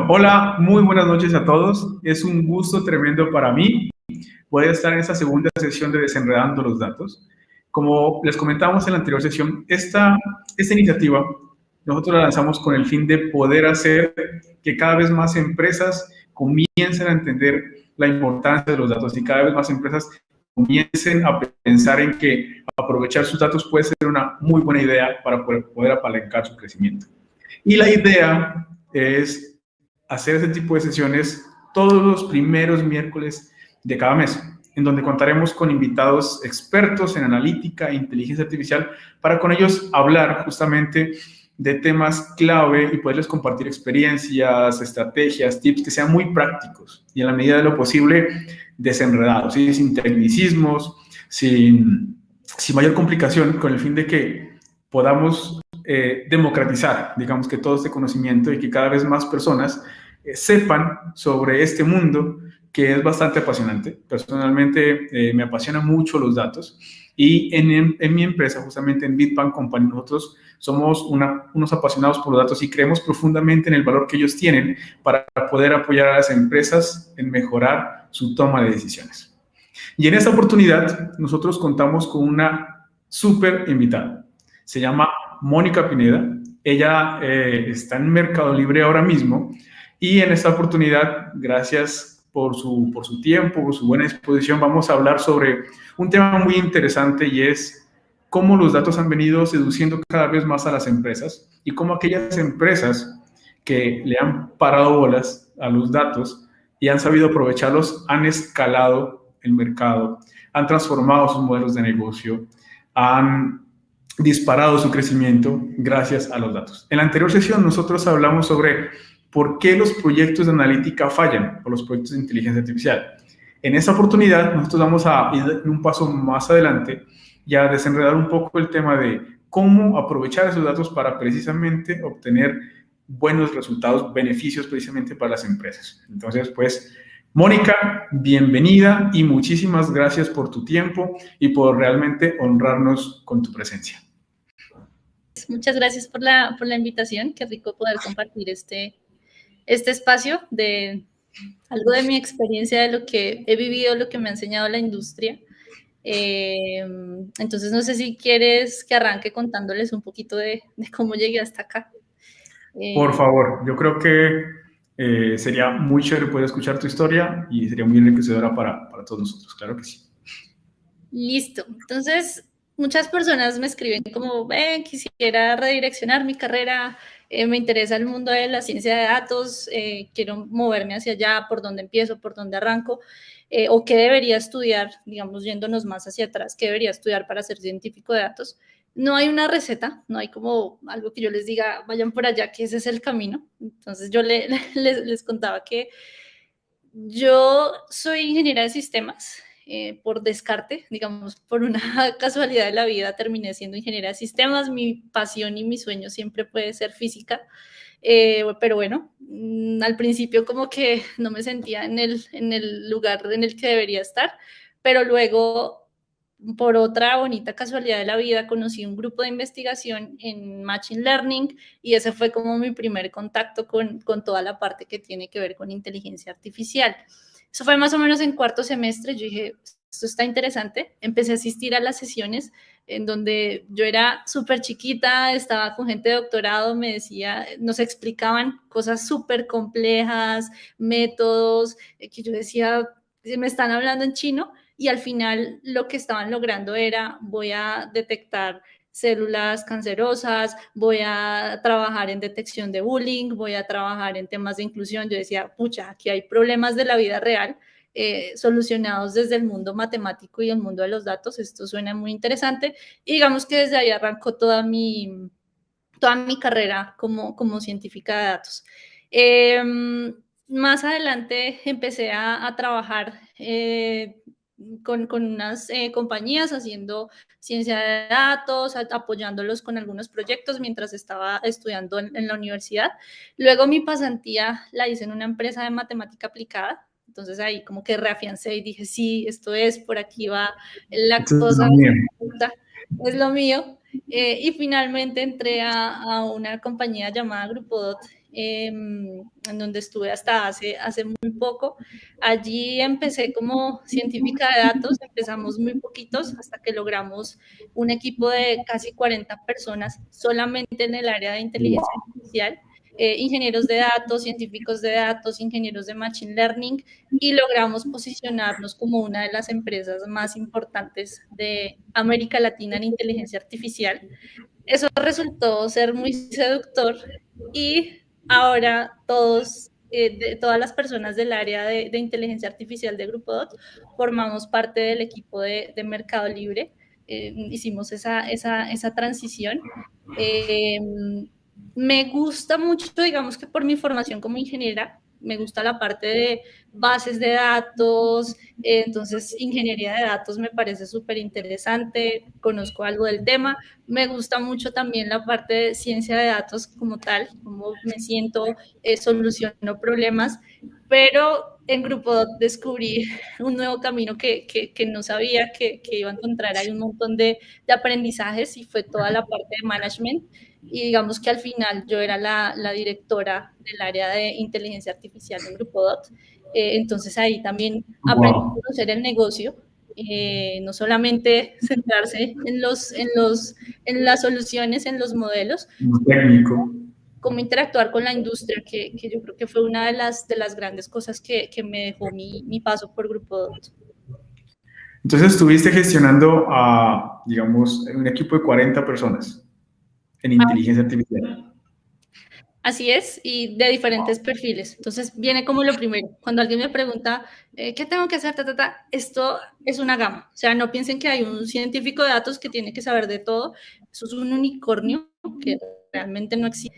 Bueno, hola, muy buenas noches a todos. Es un gusto tremendo para mí poder estar en esta segunda sesión de Desenredando los Datos. Como les comentábamos en la anterior sesión, esta iniciativa nosotros la lanzamos con el fin de poder hacer que cada vez más empresas comiencen a entender la importancia de los datos y cada vez más empresas comiencen a pensar en que aprovechar sus datos puede ser una muy buena idea para poder apalancar su crecimiento. Y la idea es hacer ese tipo de sesiones todos los primeros miércoles de cada mes, en donde contaremos con invitados expertos en analítica e inteligencia artificial para con ellos hablar justamente de temas clave y poderles compartir experiencias, estrategias, tips que sean muy prácticos y en la medida de lo posible desenredados, ¿sí? Sin tecnicismos, sin mayor complicación, con el fin de que podamos democratizar, digamos, que todo este conocimiento y que cada vez más personas sepan sobre este mundo que es bastante apasionante. Personalmente me apasionan mucho los datos y en mi empresa, justamente en Bitbank Company, nosotros somos unos apasionados por los datos y creemos profundamente en el valor que ellos tienen para poder apoyar a las empresas en mejorar su toma de decisiones. Y en esta oportunidad nosotros contamos con una súper invitada. Se llama Mónica Pineda. Ella está en Mercado Libre ahora mismo y en esta oportunidad, gracias por su tiempo, por su buena disposición, vamos a hablar sobre un tema muy interesante y es cómo los datos han venido seduciendo cada vez más a las empresas y cómo aquellas empresas que le han parado bolas a los datos y han sabido aprovecharlos han escalado el mercado, han transformado sus modelos de negocio, han disparado su crecimiento gracias a los datos. En la anterior sesión nosotros hablamos sobre por qué los proyectos de analítica fallan o los proyectos de inteligencia artificial. En esta oportunidad nosotros vamos a ir un paso más adelante y a desenredar un poco el tema de cómo aprovechar esos datos para precisamente obtener buenos resultados, beneficios precisamente para las empresas. Entonces, pues, Mónica, bienvenida y muchísimas gracias por tu tiempo y por realmente honrarnos con tu presencia. Muchas gracias por la invitación. Qué rico poder compartir este espacio de algo de mi experiencia, de lo que he vivido, lo que me ha enseñado la industria. Entonces, no sé si quieres que arranque contándoles un poquito de cómo llegué hasta acá. Por favor, yo creo que sería muy chévere poder escuchar tu historia y sería muy enriquecedora para todos nosotros, claro que sí. Listo. Entonces, muchas personas me escriben como, quisiera redireccionar mi carrera, me interesa el mundo de la ciencia de datos, quiero moverme hacia allá, por dónde empiezo, por dónde arranco, o qué debería estudiar, digamos, yéndonos más hacia atrás, qué debería estudiar para ser científico de datos. No hay una receta, no hay como algo que yo les diga, vayan por allá, que ese es el camino. Entonces yo les contaba que yo soy ingeniera de sistemas, por descarte, digamos, por una casualidad de la vida terminé siendo ingeniera de sistemas. Mi pasión y mi sueño siempre puede ser física, pero bueno, al principio como que no me sentía en el lugar en el que debería estar, pero luego, por otra bonita casualidad de la vida, conocí un grupo de investigación en Machine Learning y ese fue como mi primer contacto con toda la parte que tiene que ver con inteligencia artificial. Eso fue más o menos en cuarto semestre. Yo dije, esto está interesante. Empecé a asistir a las sesiones en donde yo era súper chiquita, estaba con gente de doctorado, nos explicaban cosas súper complejas, métodos, que yo decía, me están hablando en chino, y al final lo que estaban logrando era, voy a detectar células cancerosas, voy a trabajar en detección de bullying, voy a trabajar en temas de inclusión. Yo decía, pucha, aquí hay problemas de la vida real solucionados desde el mundo matemático y el mundo de los datos. Esto suena muy interesante y digamos que desde ahí arrancó toda mi carrera como científica de datos. Más adelante empecé a trabajar con unas compañías haciendo ciencia de datos, apoyándolos con algunos proyectos mientras estaba estudiando en la universidad. Luego mi pasantía la hice en una empresa de matemática aplicada. Entonces ahí como que reafiancé y dije, sí, esto es, por aquí va la cosa, es lo mío. Y finalmente entré a una compañía llamada Grupodot, en donde estuve hasta hace muy poco. Allí empecé como científica de datos, empezamos muy poquitos hasta que logramos un equipo de casi 40 personas solamente en el área de inteligencia artificial, ingenieros de datos, científicos de datos, ingenieros de machine learning, y logramos posicionarnos como una de las empresas más importantes de América Latina en inteligencia artificial. Eso resultó ser muy seductor y ahora todas las personas del área de inteligencia artificial de Grupo DOT formamos parte del equipo de Mercado Libre. Hicimos esa transición. Eh, Me gusta mucho, digamos que por mi formación como ingeniera, me gusta la parte de bases de datos, entonces ingeniería de datos me parece súper interesante, conozco algo del tema. Me gusta mucho también la parte de ciencia de datos como tal, cómo me siento, soluciono problemas, pero en Grupo descubrí un nuevo camino que no sabía que iba a encontrar. Hay un montón de aprendizajes y fue toda la parte de management, y digamos que al final yo era la directora del área de inteligencia artificial en Grupo DOT. Entonces ahí también aprendí a Wow. conocer el negocio, no solamente centrarse en las soluciones, en los modelos, Un técnico. cómo interactuar con la industria, que yo creo que fue una de las grandes cosas que me dejó mi paso por Grupo DOT. Entonces estuviste gestionando a, digamos, un equipo de 40 personas en inteligencia artificial. Así es, y de diferentes perfiles. Entonces viene como lo primero. Cuando alguien me pregunta, ¿qué tengo que hacer? Esto es una gama. O sea, no piensen que hay un científico de datos que tiene que saber de todo. Eso es un unicornio que realmente no existe.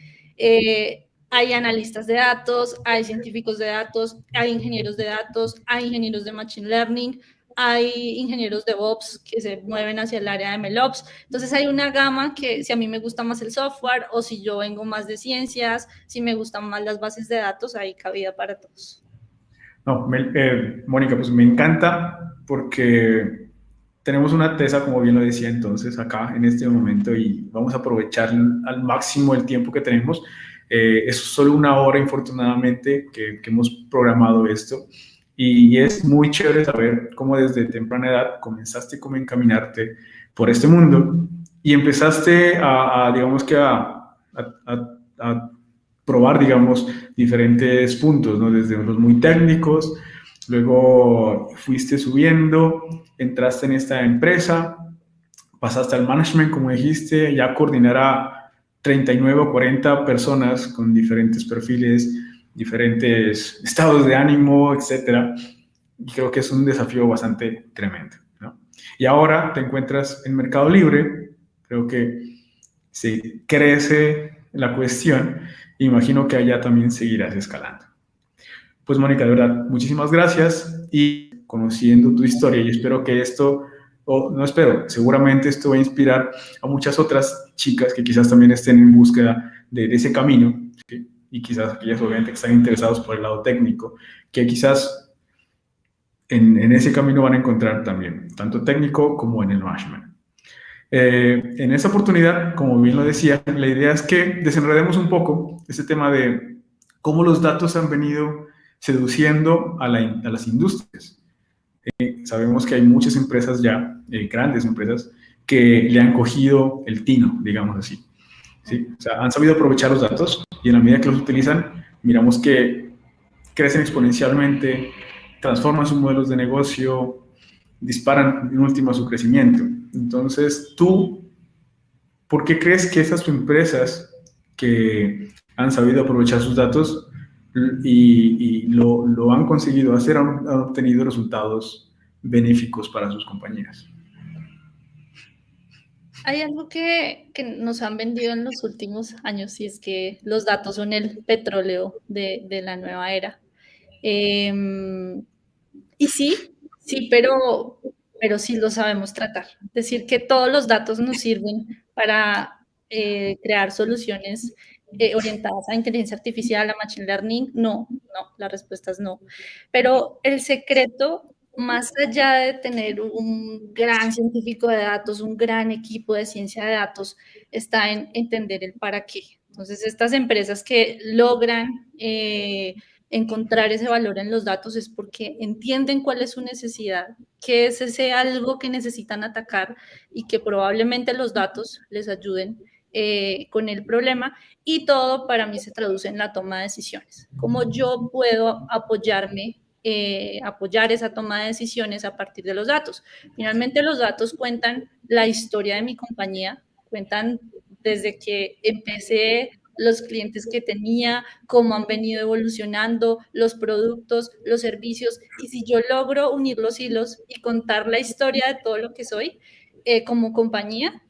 Hay analistas de datos, hay científicos de datos, hay ingenieros de datos, hay ingenieros de machine learning, hay ingenieros de DevOps que se mueven hacia el área de MLOps. Entonces hay una gama que si a mí me gusta más el software o si yo vengo más de ciencias, si me gustan más las bases de datos, hay cabida para todos. No, Mónica, pues me encanta porque tenemos una tesa, como bien lo decía entonces, acá en este momento y vamos a aprovechar al máximo el tiempo que tenemos. Es solo una hora, infortunadamente, que hemos programado esto y es muy chévere saber cómo desde temprana edad comenzaste como a encaminarte por este mundo y empezaste digamos que a probar, digamos, diferentes puntos, ¿no? Desde los muy técnicos, luego fuiste subiendo, entraste en esta empresa, pasaste al management, como dijiste, ya coordinar a 39 o 40 personas con diferentes perfiles, diferentes estados de ánimo, etcétera. Y creo que es un desafío bastante tremendo, ¿no? Y ahora te encuentras en Mercado Libre, creo que se crece la cuestión, imagino que allá también seguirás escalando. Pues Mónica, de verdad, muchísimas gracias y conociendo tu historia y espero que esto, o no espero, seguramente esto va a inspirar a muchas otras chicas que quizás también estén en búsqueda de ese camino, ¿sí? Y quizás aquellas obviamente que están interesados por el lado técnico, que quizás en ese camino van a encontrar también, tanto técnico como en el management. En esta oportunidad, como bien lo decía, la idea es que desenredemos un poco este tema de cómo los datos han venido seduciendo a las industrias. Sabemos que hay muchas empresas ya, grandes empresas, que le han cogido el tino, digamos así. ¿Sí? O sea, han sabido aprovechar los datos y en la medida que los utilizan, miramos que crecen exponencialmente, transforman sus modelos de negocio, disparan en último su crecimiento. Entonces, tú, ¿por qué crees que estas empresas que han sabido aprovechar sus datos y lo han conseguido hacer, han obtenido resultados benéficos para sus compañías? Hay algo que nos han vendido en los últimos años y es que los datos son el petróleo de la nueva era. Eh, y sí, pero sí lo sabemos tratar. Es decir, que todos los datos nos sirven para crear soluciones orientadas a inteligencia artificial, a machine learning. No, la respuesta es no. Pero el secreto más allá de tener un gran científico de datos, un gran equipo de ciencia de datos, está en entender el para qué. Entonces, estas empresas que logran encontrar ese valor en los datos es porque entienden cuál es su necesidad, qué es ese algo que necesitan atacar y que probablemente los datos les ayuden con el problema, y todo para mí se traduce en la toma de decisiones. ¿Cómo yo puedo apoyarme, apoyar esa toma de decisiones a partir de los datos? Finalmente los datos cuentan la historia de mi compañía, cuentan desde que empecé, los clientes que tenía, cómo han venido evolucionando, los productos, los servicios, y si yo logro unir los hilos y contar la historia de todo lo que soy como compañía,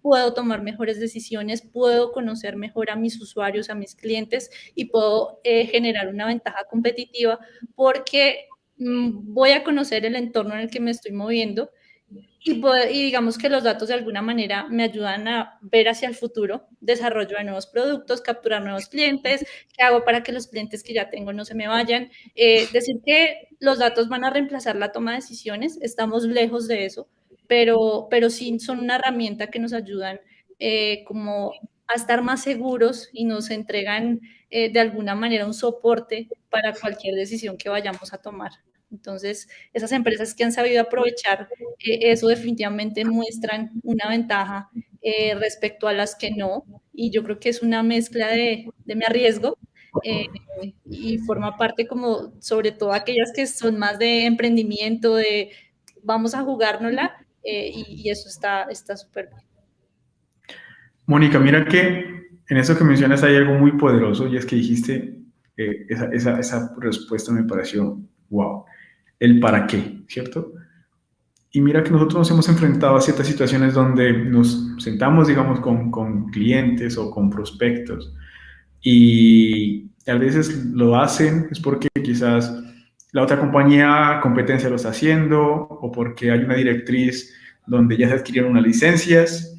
puedo tomar mejores decisiones, puedo conocer mejor a mis usuarios, a mis clientes, y puedo generar una ventaja competitiva porque voy a conocer el entorno en el que me estoy moviendo, y digamos que los datos de alguna manera me ayudan a ver hacia el futuro, desarrollo de nuevos productos, capturar nuevos clientes, qué hago para que los clientes que ya tengo no se me vayan. Decir que los datos van a reemplazar la toma de decisiones, estamos lejos de eso, pero sí son una herramienta que nos ayudan como a estar más seguros y nos entregan de alguna manera un soporte para cualquier decisión que vayamos a tomar. Entonces, esas empresas que han sabido aprovechar eso definitivamente muestran una ventaja respecto a las que no, y yo creo que es una mezcla de me arriesgo eh, y forma parte como sobre todo aquellas que son más de emprendimiento, de vamos a jugárnosla y eso está súper bien. Mónica, mira que en eso que mencionas hay algo muy poderoso y es que dijiste, esa respuesta me pareció wow, el para qué, ¿cierto? Y mira que nosotros nos hemos enfrentado a ciertas situaciones donde nos sentamos, digamos, con clientes o con prospectos y a veces lo hacen es porque quizás la otra compañía competencia lo está haciendo o porque hay una directriz donde ya se adquirieron unas licencias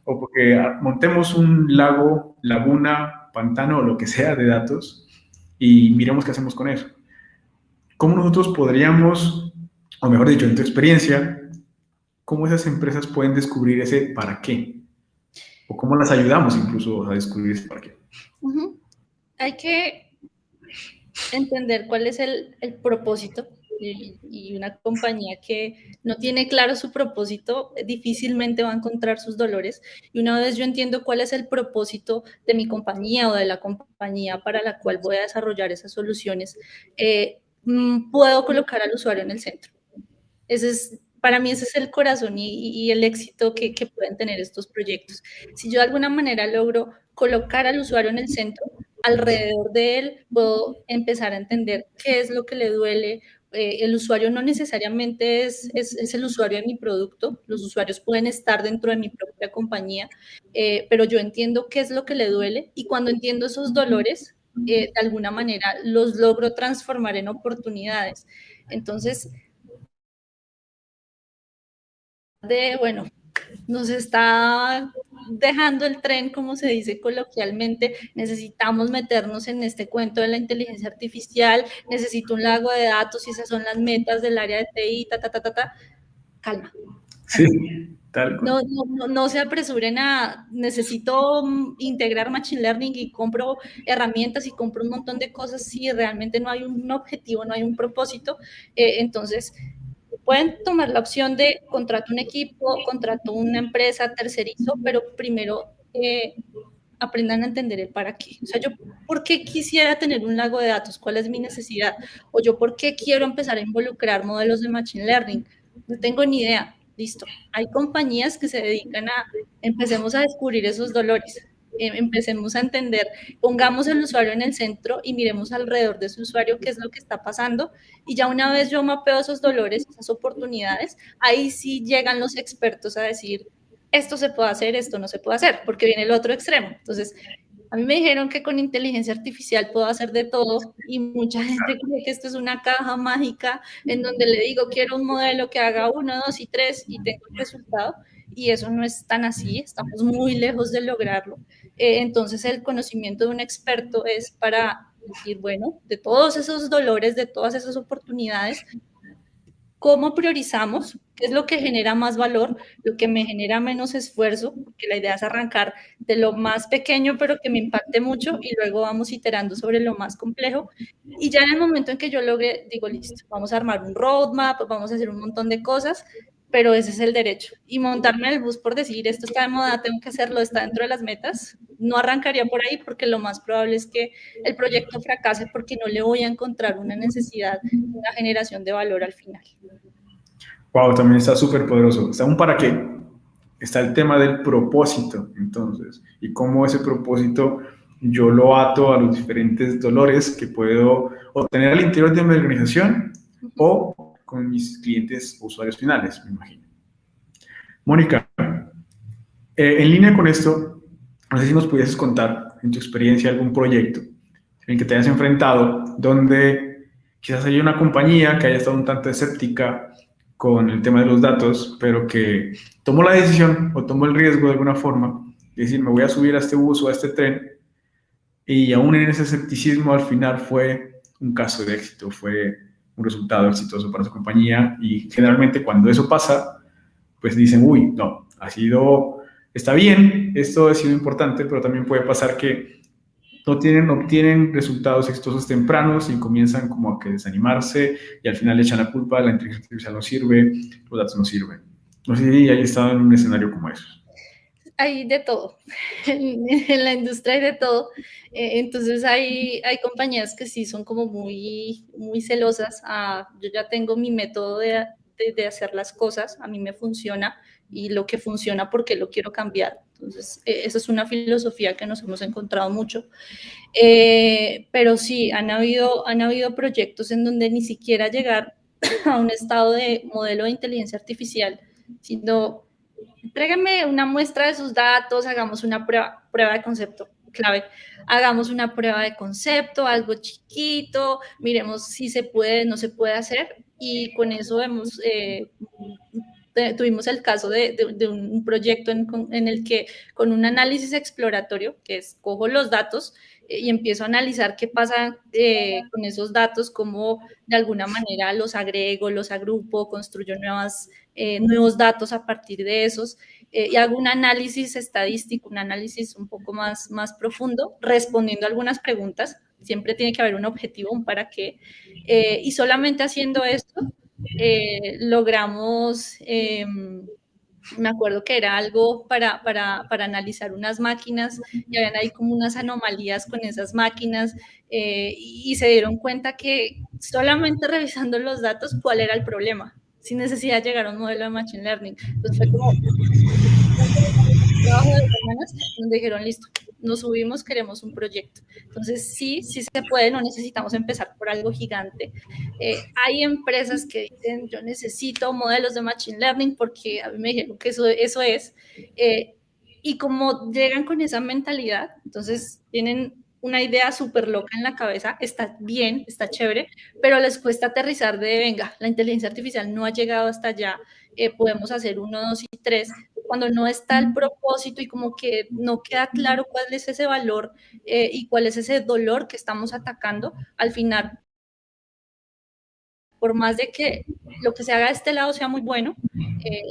o porque montemos un lago, laguna, pantano o lo que sea de datos y miremos qué hacemos con eso. ¿Cómo nosotros podríamos, o mejor dicho, en tu experiencia, cómo esas empresas pueden descubrir ese para qué? ¿O cómo las ayudamos incluso a descubrir ese para qué? Hay que entender cuál es el propósito, y una compañía que no tiene claro su propósito difícilmente va a encontrar sus dolores. Y una vez yo entiendo cuál es el propósito de mi compañía o de la compañía para la cual voy a desarrollar esas soluciones, puedo colocar al usuario en el centro. Para mí ese es el corazón y el éxito que pueden tener estos proyectos. Si yo de alguna manera logro colocar al usuario en el centro, alrededor de él puedo empezar a entender qué es lo que le duele. El usuario no necesariamente es el usuario de mi producto, los usuarios pueden estar dentro de mi propia compañía, pero yo entiendo qué es lo que le duele, y cuando entiendo esos dolores, de alguna manera los logro transformar en oportunidades. Entonces, bueno, nos está dejando el tren, como se dice coloquialmente, necesitamos meternos en este cuento de la inteligencia artificial, necesito un lago de datos y esas son las metas del área de TI, calma. Sí, tal cual. No se apresuren necesito integrar Machine Learning y compro herramientas y compro un montón de cosas si realmente no hay un objetivo, no hay un propósito. Entonces, pueden tomar la opción de contrato un equipo, contrato una empresa, tercerizo, pero primero aprendan a entender el para qué. O sea, yo, ¿por qué quisiera tener un lago de datos? ¿Cuál es mi necesidad? O yo, ¿por qué quiero empezar a involucrar modelos de Machine Learning? No tengo ni idea. Listo. Hay compañías que se dedican empecemos a descubrir esos dolores. Empecemos a entender, pongamos al usuario en el centro y miremos alrededor de su usuario qué es lo que está pasando, y ya una vez yo mapeo esos dolores, esas oportunidades, ahí sí llegan los expertos a decir, esto se puede hacer, esto no se puede hacer, porque viene el otro extremo. Entonces, a mí me dijeron que con inteligencia artificial puedo hacer de todo, y mucha gente cree que esto es una caja mágica en donde le digo, quiero un modelo que haga 1, 2 y 3 y tengo el resultado, y eso no es tan así, estamos muy lejos de lograrlo. Entonces, el conocimiento de un experto es para decir, bueno, de todos esos dolores, de todas esas oportunidades, cómo priorizamos, qué es lo que genera más valor, lo que me genera menos esfuerzo, porque la idea es arrancar de lo más pequeño, pero que me impacte mucho, y luego vamos iterando sobre lo más complejo. Y ya en el momento en que yo logre, digo, listo, vamos a armar un roadmap, vamos a hacer un montón de cosas, pero ese es el derecho. Y montarme en el bus por decir, esto está de moda, tengo que hacerlo, está dentro de las metas, no arrancaría por ahí, porque lo más probable es que el proyecto fracase porque no le voy a encontrar una necesidad, una generación de valor al final. Wow, también está súper poderoso. Está un para qué. Está el tema del propósito, entonces, y cómo ese propósito yo lo ato a los diferentes dolores que puedo obtener al interior de mi organización o con mis clientes usuarios finales, me imagino. Mónica, en línea con esto, no sé si nos pudieses contar en tu experiencia algún proyecto en el que te hayas enfrentado donde quizás haya una compañía que haya estado un tanto escéptica con el tema de los datos, pero que tomó la decisión o tomó el riesgo de alguna forma de decir, me voy a subir a este bus o a este tren, y aún en ese escepticismo al final fue un caso de éxito, fue un resultado exitoso para su compañía, y generalmente cuando eso pasa, pues dicen, uy, no, está bien, esto ha sido importante, pero también puede pasar que obtienen resultados exitosos tempranos y comienzan como a que desanimarse, y al final le echan la culpa, la inteligencia artificial no sirve, los datos no sirven. No sé si hay estado en un escenario como eso. Hay de todo, en la industria hay de todo, entonces hay compañías que sí son como muy, muy celosas. Yo ya tengo mi método de hacer las cosas, a mí me funciona, y lo que funciona porque lo quiero cambiar. Entonces, esa es una filosofía que nos hemos encontrado mucho. Pero sí, han habido proyectos en donde ni siquiera llegar a un estado de modelo de inteligencia artificial, sino tráigame una muestra de sus datos, hagamos una prueba de concepto clave, hagamos una prueba de concepto, algo chiquito, miremos si se puede, no se puede hacer, y con eso tuvimos el caso de un proyecto en el que con un análisis exploratorio, que es cojo los datos y empiezo a analizar qué pasa con esos datos, cómo de alguna manera los agrego, los agrupo, construyo nuevos datos a partir de esos, y hago un análisis estadístico, un análisis un poco más profundo, respondiendo a algunas preguntas. Siempre tiene que haber un objetivo, un para qué, y solamente haciendo esto logramos, me acuerdo que era algo para analizar unas máquinas, y habían ahí como unas anomalías con esas máquinas, y se dieron cuenta que solamente revisando los datos cuál era el problema, sin necesidad de llegar a un modelo de Machine Learning. Entonces fue como trabajo de semanas donde dijeron, listo, nos subimos, queremos un proyecto. Entonces, sí se puede, no necesitamos empezar por algo gigante. Hay empresas que dicen, yo necesito modelos de Machine Learning porque a mí me dijeron que eso es. Y como llegan con esa mentalidad, entonces tienen una idea súper loca en la cabeza, está bien, está chévere, pero les cuesta aterrizar de, venga, la inteligencia artificial no ha llegado hasta allá, podemos hacer 1, 2 y 3, cuando no está el propósito y como que no queda claro cuál es ese valor y cuál es ese dolor que estamos atacando, al final, por más de que lo que se haga de este lado sea muy bueno,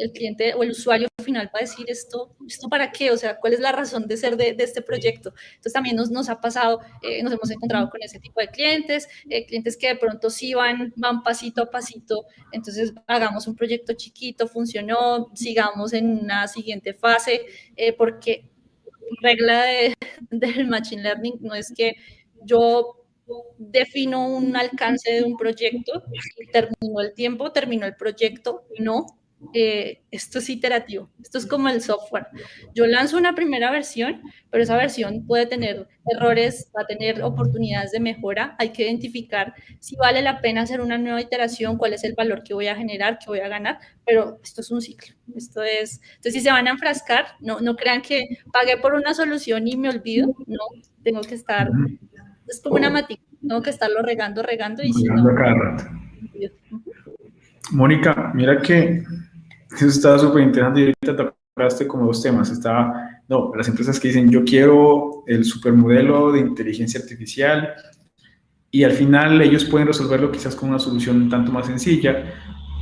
el cliente o el usuario final va a decir, ¿esto para qué? O sea, ¿cuál es la razón de ser de este proyecto? Entonces también nos ha pasado, nos hemos encontrado con ese tipo de clientes, clientes que de pronto sí van pasito a pasito, entonces hagamos un proyecto chiquito, funcionó, sigamos en una siguiente fase, porque regla del Machine Learning no es que yo defino un alcance de un proyecto y terminó el tiempo, terminó el proyecto. No, esto es iterativo, esto es como el software. Yo lanzo una primera versión, pero esa versión puede tener errores, va a tener oportunidades de mejora. Hay que identificar si vale la pena hacer una nueva iteración, cuál es el valor que voy a generar, que voy a ganar, pero esto es un ciclo. Entonces, si se van a enfrascar, no crean que pagué por una solución y me olvido. No, tengo que estar, es como una matica, tengo que estarlo regando y si no. Cada rato. Mónica, mira que eso está súper interesante, y ahorita tocaste como 2 temas. Las empresas que dicen, yo quiero el supermodelo de inteligencia artificial, y al final ellos pueden resolverlo quizás con una solución un tanto más sencilla,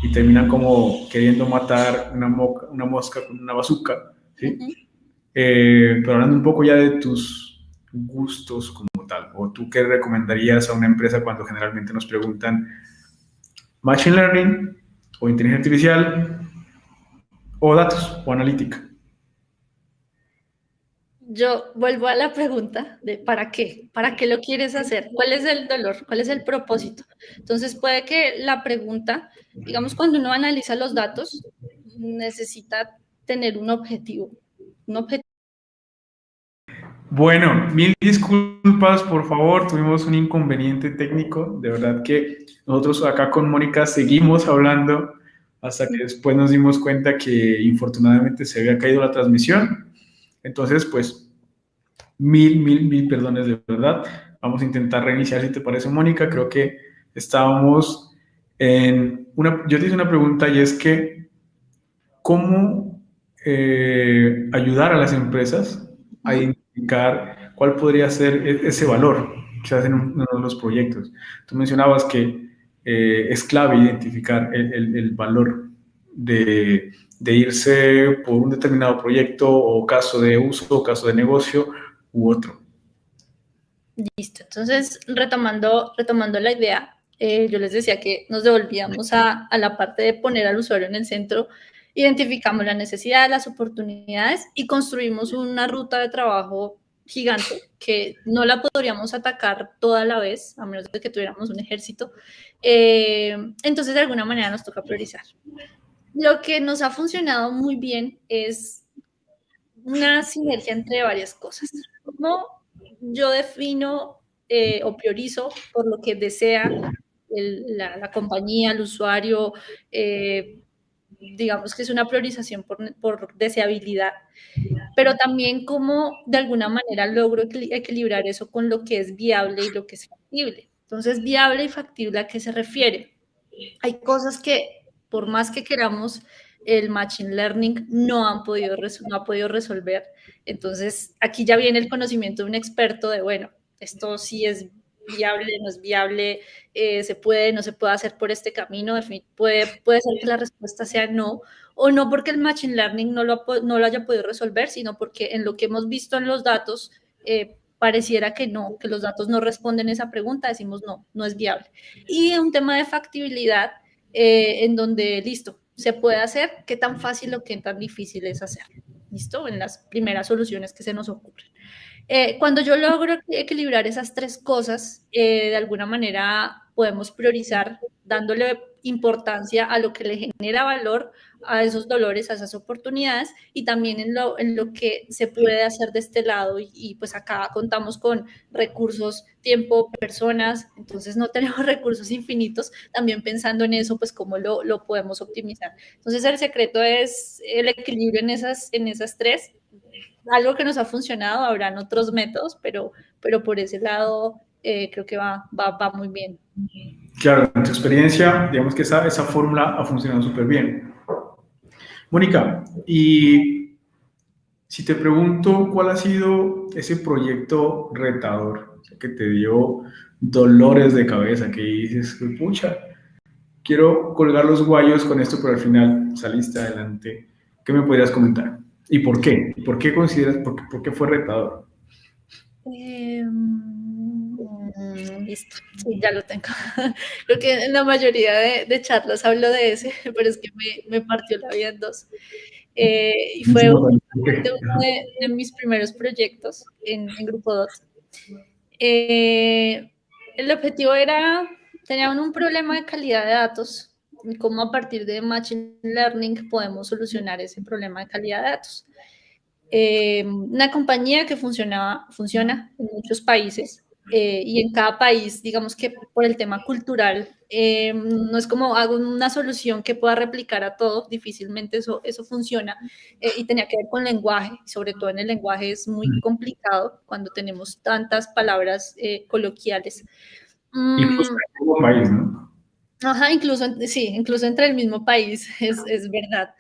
y terminan como queriendo matar una mosca con una bazooka, ¿sí? Pero hablando un poco ya de tus gustos como tal, o tú qué recomendarías a una empresa cuando generalmente nos preguntan Machine Learning o inteligencia artificial o datos o analítica. Yo vuelvo a la pregunta de ¿para qué? ¿Para qué lo quieres hacer? ¿Cuál es el dolor? ¿Cuál es el propósito? Entonces puede que la pregunta, digamos, cuando uno analiza los datos, necesita tener un objetivo. Un objetivo. Bueno, mil disculpas, por favor, tuvimos un inconveniente técnico. De verdad que nosotros acá con Mónica seguimos hablando hasta que después nos dimos cuenta que infortunadamente se había caído la transmisión. Entonces, pues, mil perdones de verdad. Vamos a intentar reiniciar si te parece, Mónica. Creo que estábamos en una... Yo te hice una pregunta y es que, ¿cómo ayudar a las empresas a identificar cuál podría ser ese valor que se hace en uno de los proyectos? Tú mencionabas que es clave identificar el valor de irse por un determinado proyecto o caso de uso, o caso de negocio u otro. Listo. Entonces, retomando la idea, yo les decía que nos devolvíamos a la parte de poner al usuario en el centro, identificamos la necesidad, las oportunidades y construimos una ruta de trabajo gigante que no la podríamos atacar toda la vez, a menos de que tuviéramos un ejército. Entonces, de alguna manera nos toca priorizar. Lo que nos ha funcionado muy bien es una sinergia entre varias cosas. ¿Cómo yo defino o priorizo por lo que desea la compañía, el usuario? Digamos que es una priorización por deseabilidad, pero también cómo de alguna manera logro equilibrar eso con lo que es viable y lo que es factible. Entonces, viable y factible, ¿a qué se refiere? Hay cosas que, por más que queramos, el Machine Learning no ha podido resolver. Entonces, aquí ya viene el conocimiento de un experto de, bueno, esto sí es viable, no es viable, se puede, no se puede hacer por este camino. Puede ser que la respuesta sea no, o no porque el Machine Learning no lo haya podido resolver, sino porque en lo que hemos visto en los datos, pareciera que no, que los datos no responden a esa pregunta, decimos no, no es viable. Y un tema de factibilidad en donde, listo, se puede hacer, qué tan fácil o qué tan difícil es hacer, listo, en las primeras soluciones que se nos ocurren. Cuando yo logro equilibrar esas tres cosas, de alguna manera podemos priorizar dándole importancia a lo que le genera valor a esos dolores, a esas oportunidades y también en lo que se puede hacer de este lado y pues acá contamos con recursos, tiempo, personas, entonces no tenemos recursos infinitos, también pensando en eso, pues cómo lo podemos optimizar. Entonces el secreto es el equilibrio en esas tres, algo que nos ha funcionado, habrán otros métodos, pero por ese lado creo que va muy bien. Claro, en tu experiencia, digamos que esa fórmula ha funcionado súper bien. Mónica, y si te pregunto cuál ha sido ese proyecto retador que te dio dolores de cabeza, que dices, pucha, quiero colgar los guayos con esto, pero al final saliste adelante. ¿Qué me podrías comentar? ¿Y por qué? ¿Por qué consideras, por qué fue retador? Listo, sí, ya lo tengo. Creo que en la mayoría de charlas hablo de ese, pero es que me partió la vida en dos. Y fue justamente uno de mis primeros proyectos en Grupo DOT. El objetivo era, tenían un problema de calidad de datos y cómo a partir de Machine Learning podemos solucionar ese problema de calidad de datos. Una compañía que funciona en muchos países y en cada país, digamos que por el tema cultural, no es como hago una solución que pueda replicar a todo, difícilmente eso funciona y tenía que ver con lenguaje, sobre todo en el lenguaje es muy complicado cuando tenemos tantas palabras coloquiales. Incluso en el mismo país, ¿no? Ajá, sí, incluso entre el mismo país, es verdad.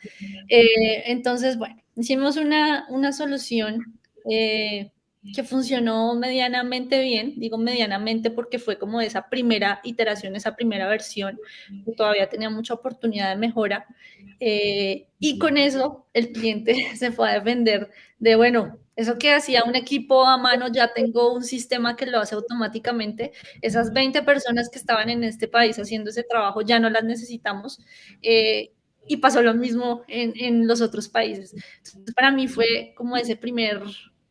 Entonces, bueno, hicimos una solución. que funcionó medianamente bien, digo medianamente porque fue como esa primera iteración, esa primera versión, que todavía tenía mucha oportunidad de mejora, y con eso el cliente se fue a defender de, bueno, eso que hacía un equipo a mano, ya tengo un sistema que lo hace automáticamente, esas 20 personas que estaban en este país haciendo ese trabajo ya no las necesitamos, y pasó lo mismo en los otros países. Entonces, para mí fue como ese primer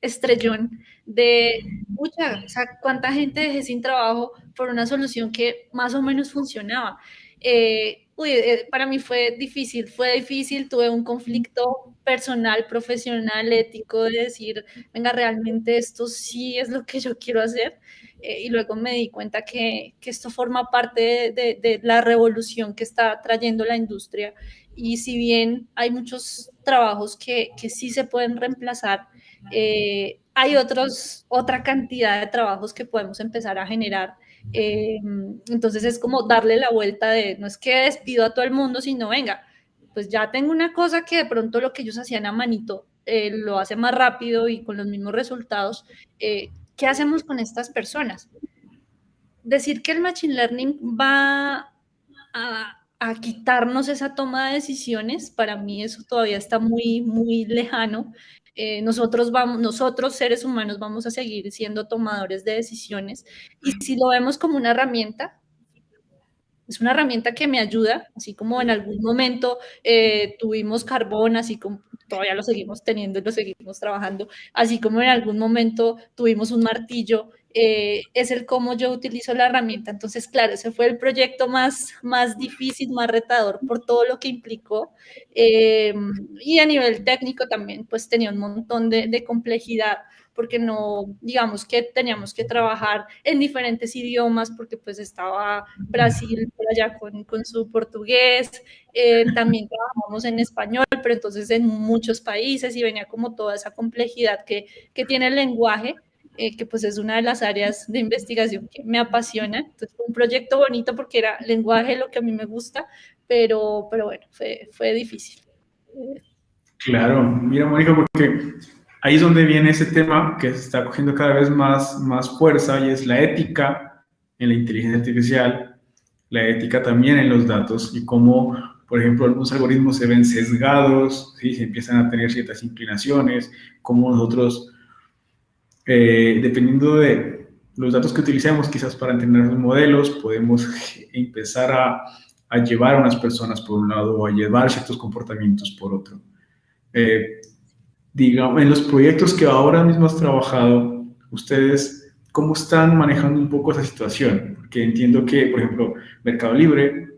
estrellón de, mucha, o sea, cuánta gente dejé sin trabajo por una solución que más o menos funcionaba. Para mí fue difícil, tuve un conflicto personal, profesional, ético, de decir, venga, realmente esto sí es lo que yo quiero hacer. Y luego me di cuenta que esto forma parte de la revolución que está trayendo la industria. Y si bien hay muchos trabajos que sí se pueden reemplazar, hay otra cantidad de trabajos que podemos empezar a generar. Entonces es como darle la vuelta de, no es que despido a todo el mundo, sino venga, pues ya tengo una cosa que de pronto lo que ellos hacían a manito lo hace más rápido y con los mismos resultados. ¿Qué hacemos con estas personas? Decir que el Machine Learning va a quitarnos esa toma de decisiones, para mí eso todavía está muy, muy lejano. Nosotros seres humanos vamos a seguir siendo tomadores de decisiones y si lo vemos como una herramienta, es una herramienta que me ayuda, así como en algún momento tuvimos carbón, así como todavía lo seguimos teniendo y lo seguimos trabajando, así como en algún momento tuvimos un martillo, es el cómo yo utilizo la herramienta. Entonces, claro, ese fue el proyecto más difícil, más retador por todo lo que implicó. Y a nivel técnico también, pues tenía un montón de complejidad porque no, digamos que teníamos que trabajar en diferentes idiomas, porque pues estaba Brasil por allá con su portugués, también trabajamos en español, pero entonces en muchos países y venía como toda esa complejidad que tiene el lenguaje, que pues es una de las áreas de investigación que me apasiona. Entonces fue un proyecto bonito porque era lenguaje lo que a mí me gusta, pero bueno, fue difícil. Claro, mira, Mónica, porque ahí es donde viene ese tema que se está cogiendo cada vez más fuerza y es la ética en la inteligencia artificial, la ética también en los datos y cómo, por ejemplo, algunos algoritmos se ven sesgados, ¿sí? Se empiezan a tener ciertas inclinaciones, cómo nosotros, dependiendo de los datos que utilicemos quizás para entrenar los modelos, podemos empezar a llevar a unas personas por un lado o a llevar ciertos comportamientos por otro. Digamos, en los proyectos que ahora mismo has trabajado, ustedes, ¿cómo están manejando un poco esa situación? Porque entiendo que, por ejemplo, Mercado Libre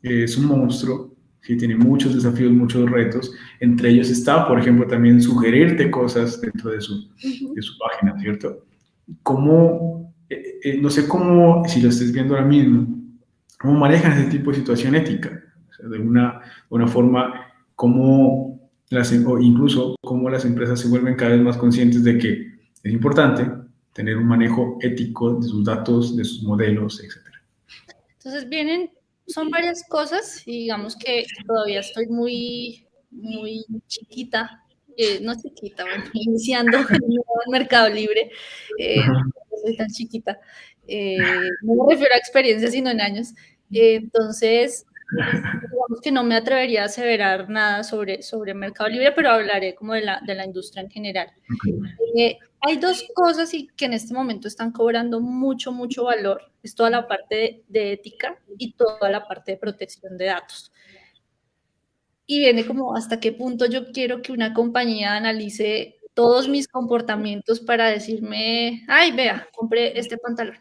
es un monstruo, que tiene muchos desafíos, muchos retos. Entre ellos está, por ejemplo, también sugerirte cosas dentro de su página, ¿cierto? ¿Cómo, no sé cómo, si lo estés viendo ahora mismo, cómo manejan ese tipo de situación ética? O sea, de una forma, cómo o incluso cómo las empresas se vuelven cada vez más conscientes de que es importante tener un manejo ético de sus datos, de sus modelos, etcétera. Entonces son varias cosas y digamos que todavía estoy muy, muy chiquita, no chiquita, bueno, iniciando en Mercado Libre, no soy tan chiquita, no me refiero a experiencia, sino en años. Entonces, digamos que no me atrevería a aseverar nada sobre Mercado Libre, pero hablaré como de la industria en general. Hay dos cosas y que en este momento están cobrando mucho, mucho valor. Es toda la parte de ética y toda la parte de protección de datos. Y viene como hasta qué punto yo quiero que una compañía analice todos mis comportamientos para decirme, ay, vea, compré este pantalón.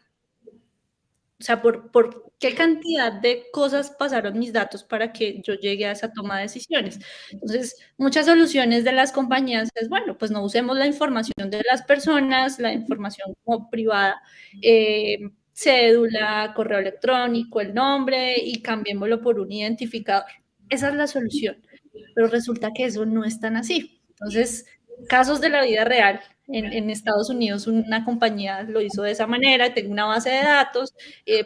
O sea, por qué cantidad de cosas pasaron mis datos para que yo llegue a esa toma de decisiones. Entonces, muchas soluciones de las compañías es, bueno, pues no usemos la información de las personas, la información como privada, cédula, correo electrónico, el nombre y cambiémoslo por un identificador. Esa es la solución, pero resulta que eso no es tan así. Entonces, casos de la vida real. en Estados Unidos una compañía lo hizo de esa manera, tengo una base de datos,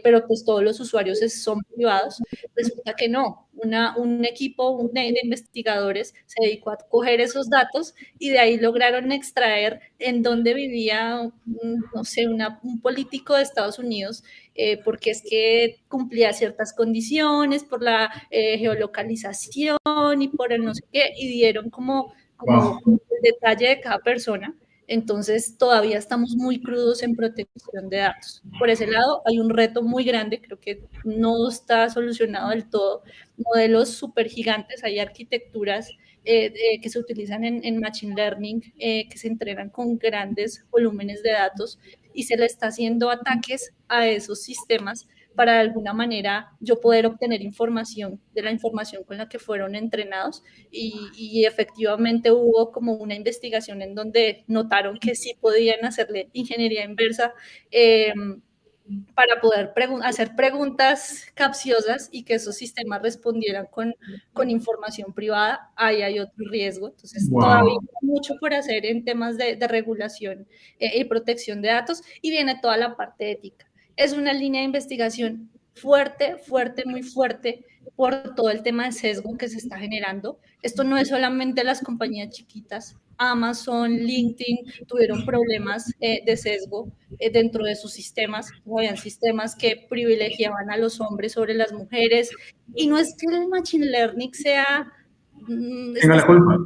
pero pues todos los usuarios son privados. Resulta que no, un equipo de investigadores se dedicó a coger esos datos y de ahí lograron extraer en dónde vivía, no sé, un político de Estados Unidos, porque es que cumplía ciertas condiciones por la geolocalización y por el no sé qué, y dieron como Wow. el detalle de cada persona. Entonces, todavía estamos muy crudos en protección de datos. Por ese lado, hay un reto muy grande, creo que no está solucionado del todo. Modelos súper gigantes, hay arquitecturas que se utilizan en Machine Learning, que se entrenan con grandes volúmenes de datos y se le está haciendo ataques a esos sistemas para de alguna manera yo poder obtener información de la información con la que fueron entrenados y efectivamente hubo como una investigación en donde notaron que sí podían hacerle ingeniería inversa para poder hacer preguntas capciosas y que esos sistemas respondieran con información privada. Ahí hay otro riesgo. Entonces, todavía Wow. hay mucho por hacer en temas de regulación y protección de datos y viene toda la parte ética. Es una línea de investigación fuerte, fuerte, muy fuerte por todo el tema de sesgo que se está generando. Esto no es solamente las compañías chiquitas. Amazon, LinkedIn tuvieron problemas de sesgo dentro de sus sistemas. Habían sistemas que privilegiaban a los hombres sobre las mujeres. Y no es que el Machine Learning sea... Tenga la culpa.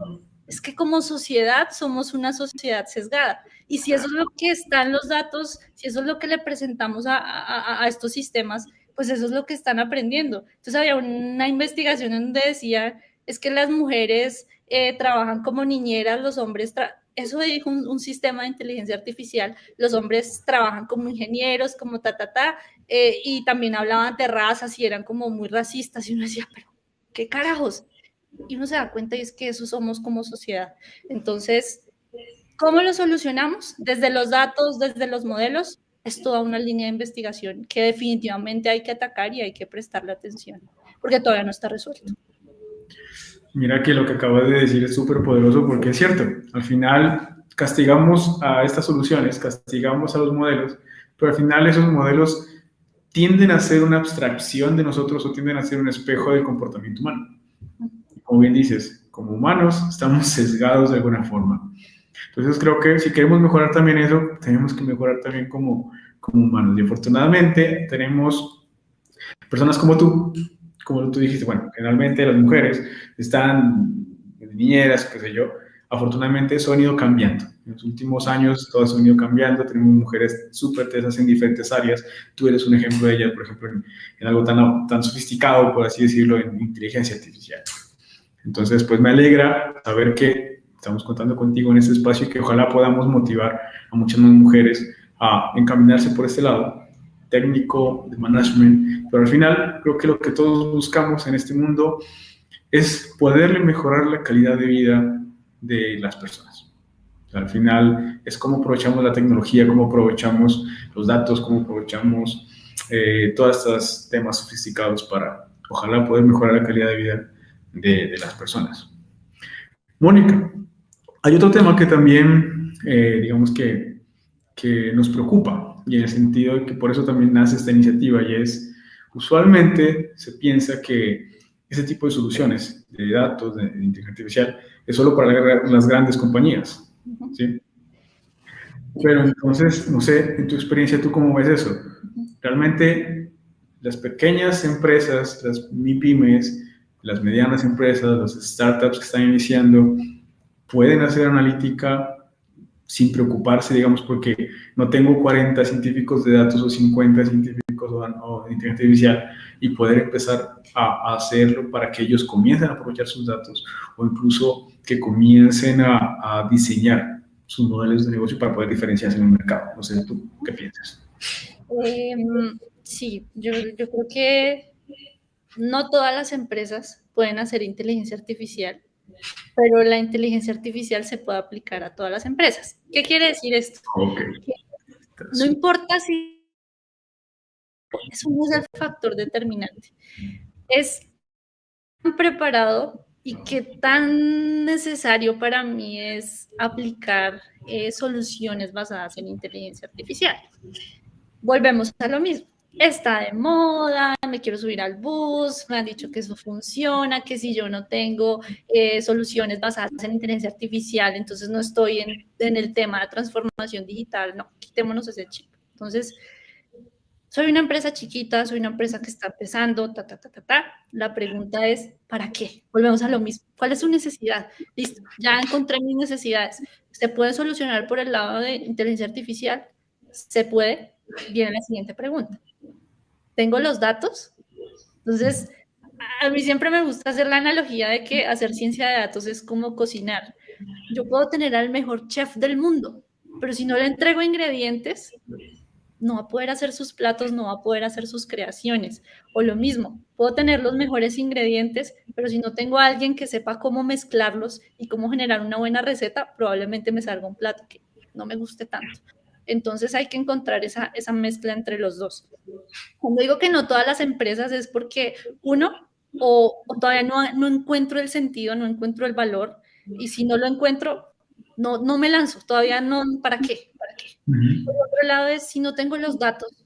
Es que como sociedad somos una sociedad sesgada. Y si eso es lo que está en los datos, si eso es lo que le presentamos a estos sistemas, pues eso es lo que están aprendiendo. Entonces había una investigación en donde decía, es que las mujeres trabajan como niñeras, los hombres, eso dijo un sistema de inteligencia artificial, los hombres trabajan como ingenieros, como y también hablaban de razas y eran como muy racistas y uno decía, pero ¿qué carajos? Y uno se da cuenta y es que eso somos como sociedad. Entonces, ¿cómo lo solucionamos? Desde los datos, desde los modelos, es toda una línea de investigación que definitivamente hay que atacar y hay que prestarle atención, porque todavía no está resuelto. Mira que lo que acabas de decir es súper poderoso porque es cierto. Al final castigamos a estas soluciones, castigamos a los modelos, pero al final esos modelos tienden a ser una abstracción de nosotros o tienden a ser un espejo del comportamiento humano. Como bien dices, como humanos estamos sesgados de alguna forma. Entonces creo que si queremos mejorar también eso, tenemos que mejorar también como humanos. Y afortunadamente tenemos personas como tú dijiste, bueno, generalmente las mujeres están niñeras, qué sé yo, afortunadamente eso ha ido cambiando. En los últimos años todo eso ha ido cambiando, tenemos mujeres súper tesas en diferentes áreas, tú eres un ejemplo de ellas, por ejemplo, en algo tan sofisticado, por así decirlo, en inteligencia artificial. Entonces, pues me alegra saber que estamos contando contigo en este espacio y que ojalá podamos motivar a muchas más mujeres a encaminarse por este lado técnico, de management, pero al final creo que lo que todos buscamos en este mundo es poderle mejorar la calidad de vida de las personas. O sea, al final es cómo aprovechamos la tecnología, cómo aprovechamos los datos, cómo aprovechamos todos estos temas sofisticados para ojalá poder mejorar la calidad de vida de las personas. Mónica, hay otro tema que también, digamos que nos preocupa y en el sentido de que por eso también nace esta iniciativa y es, usualmente se piensa que ese tipo de soluciones de datos, de inteligencia artificial, es solo para las grandes compañías, ¿sí? Pero entonces, no sé, en tu experiencia, ¿tú cómo ves eso? Realmente las pequeñas empresas, las MIPYMES, las medianas empresas, las startups que están iniciando, pueden hacer analítica sin preocuparse, digamos, porque no tengo 40 científicos de datos o 50 científicos o de inteligencia artificial y poder empezar a hacerlo para que ellos comiencen a aprovechar sus datos o incluso que comiencen a diseñar sus modelos de negocio para poder diferenciarse en el mercado. No sé, ¿tú qué piensas? Sí, yo creo que no todas las empresas pueden hacer inteligencia artificial, pero la inteligencia artificial se puede aplicar a todas las empresas. ¿Qué quiere decir esto? Ok. Que no importa si eso no es el factor determinante. Es preparado y qué tan necesario para mí es aplicar soluciones basadas en inteligencia artificial. Volvemos a lo mismo. Está de moda, me quiero subir al bus, me han dicho que eso funciona, que si yo no tengo soluciones basadas en inteligencia artificial, entonces no estoy en el tema de transformación digital, no, quitémonos ese chip. Entonces, soy una empresa chiquita, soy una empresa que está empezando, La pregunta es, ¿para qué? Volvemos a lo mismo. ¿Cuál es su necesidad? Listo, ya encontré mis necesidades. ¿Se puede solucionar por el lado de inteligencia artificial? ¿Se puede? Viene la siguiente pregunta. ¿Tengo los datos? Entonces, a mí siempre me gusta hacer la analogía de que hacer ciencia de datos es como cocinar. Yo puedo tener al mejor chef del mundo, pero si no le entrego ingredientes, no va a poder hacer sus platos, no va a poder hacer sus creaciones. O lo mismo, puedo tener los mejores ingredientes, pero si no tengo a alguien que sepa cómo mezclarlos y cómo generar una buena receta, probablemente me salga un plato que no me guste tanto. Entonces hay que encontrar esa mezcla entre los dos. Cuando digo que no todas las empresas es porque uno, o todavía no encuentro el sentido, no encuentro el valor, y si no lo encuentro, no me lanzo, todavía no, ¿para qué? ¿Para qué? Por otro lado es, si no tengo los datos,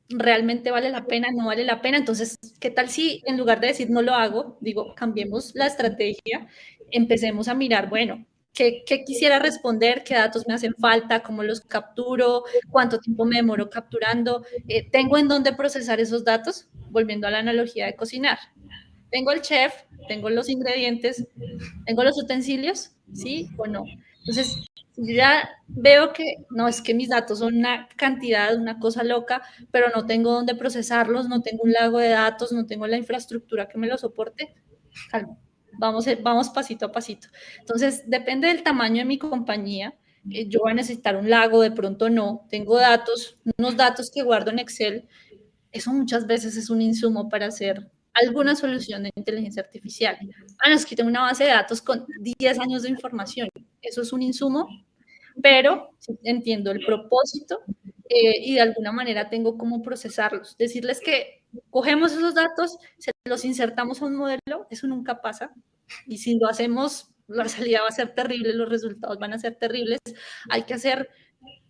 ¿realmente vale la pena? ¿No vale la pena? Entonces, ¿qué tal si en lugar de decir no lo hago, digo, cambiemos la estrategia, empecemos a mirar, bueno, ¿qué quisiera responder? ¿Qué datos me hacen falta? ¿Cómo los capturo? ¿Cuánto tiempo me demoro capturando? ¿Tengo en dónde procesar esos datos? Volviendo a la analogía de cocinar. Tengo el chef, tengo los ingredientes, tengo los utensilios, ¿sí o no? Entonces, yo ya veo que no, es que mis datos son una cantidad, una cosa loca, pero no tengo dónde procesarlos, no tengo un lago de datos, no tengo la infraestructura que me lo soporte. Calma, vamos pasito a pasito. Entonces, depende del tamaño de mi compañía. Yo voy a necesitar un lago, de pronto no. Tengo datos, unos datos que guardo en Excel. Eso muchas veces es un insumo para hacer alguna solución de inteligencia artificial. Ah, no, es que tengo una base de datos con 10 años de información. Eso es un insumo, pero entiendo el propósito y de alguna manera tengo cómo procesarlos. Decirles que cogemos esos datos, se los insertamos a un modelo, eso nunca pasa. Y si lo hacemos, la salida va a ser terrible, los resultados van a ser terribles. Hay que hacer,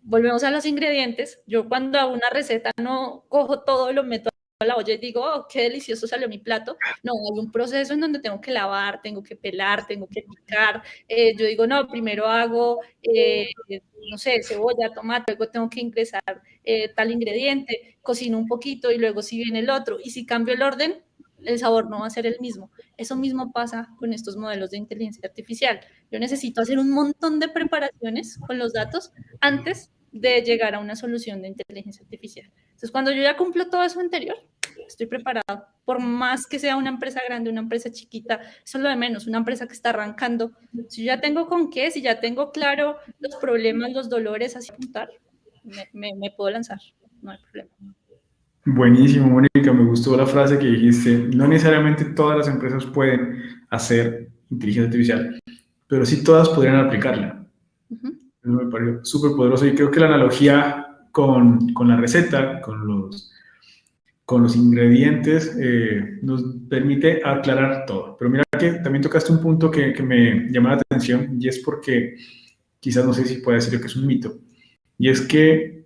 volvemos a los ingredientes. Yo cuando hago una receta no cojo todo y lo meto a la olla y digo, oh, qué delicioso salió mi plato. No, hay un proceso en donde tengo que lavar, tengo que pelar, tengo que picar. Yo digo, no, primero hago, no sé, cebolla, tomate, luego tengo que ingresar tal ingrediente, cocino un poquito y luego si viene el otro. Y si cambio el orden, el sabor no va a ser el mismo. Eso mismo pasa con estos modelos de inteligencia artificial. Yo necesito hacer un montón de preparaciones con los datos antes de llegar a una solución de inteligencia artificial. Entonces, cuando yo ya cumplo todo eso anterior, estoy preparado. Por más que sea una empresa grande, una empresa chiquita, eso es lo de menos, una empresa que está arrancando. Si yo ya tengo con qué, si ya tengo claro los problemas, los dolores, así apuntar, me puedo lanzar, no hay problema. Buenísimo, Mónica, me gustó la frase que dijiste. No necesariamente todas las empresas pueden hacer inteligencia artificial, pero sí todas podrían aplicarla. Eso me pareció súper poderoso y creo que la analogía con la receta, con los ingredientes, nos permite aclarar todo. Pero mira que también tocaste un punto que me llama la atención y es porque quizás no sé si puede decir que es un mito. Y es que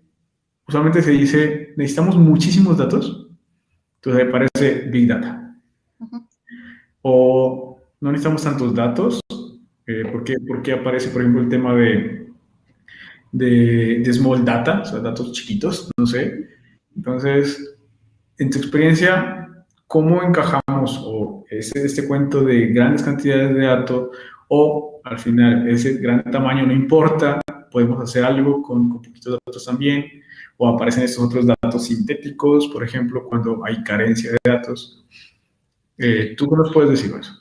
usualmente se dice, necesitamos muchísimos datos, entonces aparece Big Data. O no necesitamos tantos datos, ¿por qué aparece, por ejemplo, el tema de Small Data, o sea, datos chiquitos? No sé. Entonces, en tu experiencia, ¿cómo encajamos o este cuento de grandes cantidades de datos o al final ese gran tamaño no importa, podemos hacer algo con poquitos datos también, o aparecen estos otros datos sintéticos, por ejemplo, cuando hay carencia de datos? ¿Tú qué nos puedes decir eso?